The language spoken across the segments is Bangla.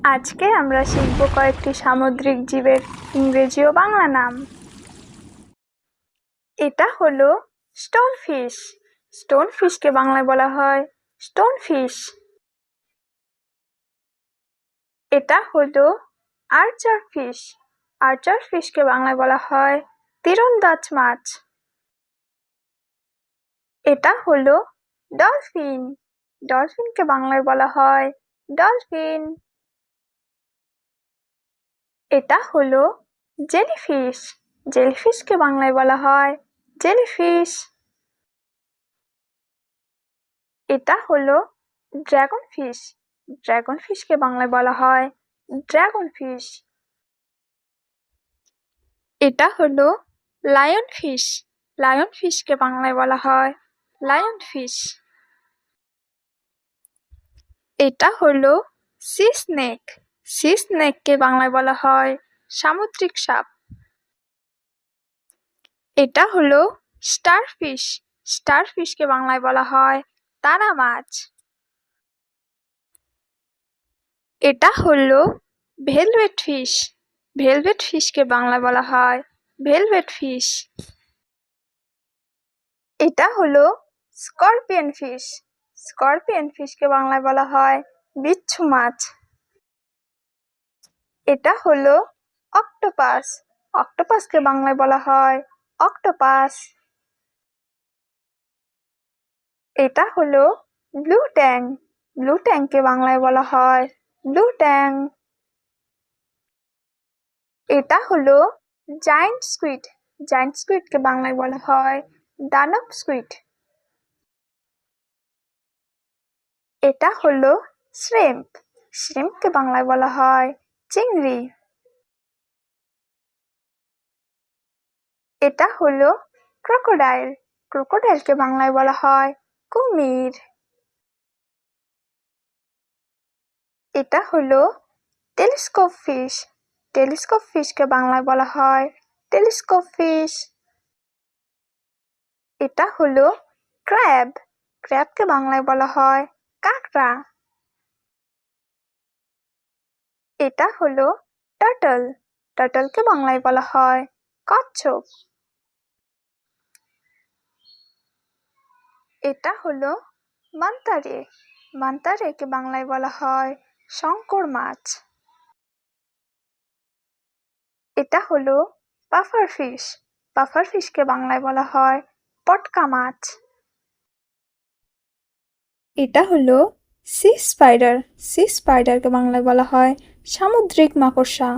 আজকে আমরা শিখব কয়েকটি সামুদ্রিক জীবের ইংরেজি ও বাংলা নাম। এটা হলো স্টোনফিশ। স্টোনফিশকে বাংলায় বলা হয় স্টোনফিশ। এটা হলো আর্চার ফিশ। আর্চার ফিশকে বাংলায় বলা হয় তীরন্দাজ মাছ। এটা হলো ডলফিন। ডলফিনকে বাংলায় বলা হয় ডলফিন। এটা হলো জেলিফিশ। জেলিফিশকে বাংলায় বলা হয় জেলিফিশ। এটা হলো ড্রাগন ফিশ। ড্রাগন ফিশকে বাংলায় বলা হয় ড্রাগন ফিশ। এটা হলো লায়ন ফিশ। লায়ন ফিশকে বাংলায় বলা হয় লায়ন ফিশ। এটা হলো সি স্নেক। সি স্নেককে বাংলায় বলা হয় সামুদ্রিক সাপ। এটা হলো স্টারফিশ। স্টারফিশকে বাংলায় বলা হয় তারা মাছ। এটা হলো ভেলভেট ফিশ। ভেলভেট ফিশকে বাংলায় বলা হয় ভেলভেট ফিশ। এটা হলো স্করপিয়ন ফিশ। স্করপিয়ন ফিশকে বাংলায় বলা হয় বিচ্ছু মাছ। এটা হলো অক্টোপাস। অক্টোপাসকে বাংলায় বলা হয় অক্টোপাস। এটা হলো ব্লু ট্যাং। ব্লু ট্যাংকে বাংলায় বলা হয় ব্লু ট্যাং। এটা হলো জায়ান্ট স্কুইড। জায়ান্ট স্কুইডকে বাংলায় বলা হয় দানব স্কুইড। এটা হলো শ্রিম্প। শ্রিম্পকে বাংলায় বলা হয় চিংড়ি। এটা হলো ক্রোকোডাইল। ক্রোকোডাইলকে বাংলায় বলা হয় কুমির। এটা হলো টেলিস্কোপ ফিশ। টেলিস্কোপ ফিশকে বাংলায় বলা হয় টেলিস্কোপ ফিশ। এটা হলো ক্র্যাব। ক্র্যাবকে বাংলায় বলা হয় কাঁকড়া। এটা হলো টার্টল। টার্টলকে বাংলায় বলা হয় কচ্ছপ। এটা হলো মান্তারে। মান্তারেকে বাংলায় বলা হয় শঙ্কর মাছ। এটা হলো পাফার ফিশ। পাফার ফিশকে বাংলায় বলা হয় পটকা মাছ। এটা হলো সি স্পাইডার। সি স্পাইডারকে বাংলায় বলা হয় সামুদ্রিক মাকড়সা।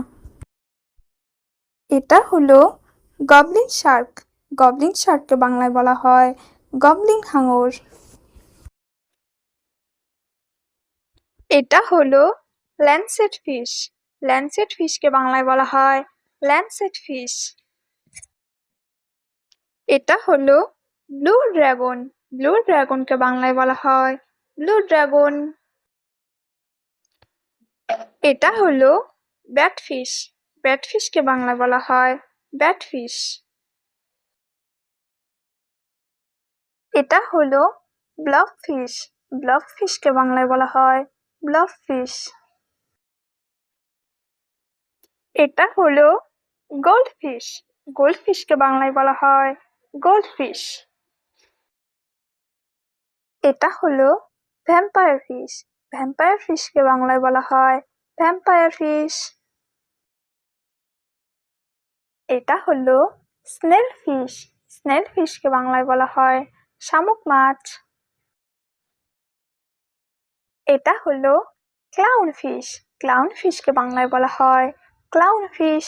এটা হলো গবলিন শার্ক। গবলিন শার্ককে বাংলায় বলা হয় গবলিন হাঙর। এটা হলো ল্যান্সেট ফিশ। ল্যান্সেট ফিশকে বাংলায় বলা হয় ল্যান্সেট ফিশ। এটা হলো ব্লু ড্রাগন। ব্লু ড্রাগনকে বাংলায় বলা হয় ব্লু ড্রাগন। এটা হলো ব্যাটফিশ। ব্যাটফিশকে বাংলায় বলা হয় ব্যাটফিশ। এটা হলো ব্লব ফিশ। ব্লব ফিশকে বাংলায় বলা হয় ব্লব ফিশ। এটা হলো গোল্ড ফিশ। গোল্ড ফিশকে বাংলায় বলা হয় গোল্ড ফিশ। এটা হলো ভ্যাম্পায়ার ফিশ। ভ্যাম্পায়ার ফিশকে বাংলায় বলা হয় ভ্যাম্পায়ার ফিশ। এটা হলো স্নেল ফিশ। স্নেল ফিশকে বাংলায় বলা হয় শামুক মাছ। এটা হলো ক্লাউন ফিশ। ক্লাউন ফিশকে বাংলায় বলা হয় ক্লাউন ফিশ।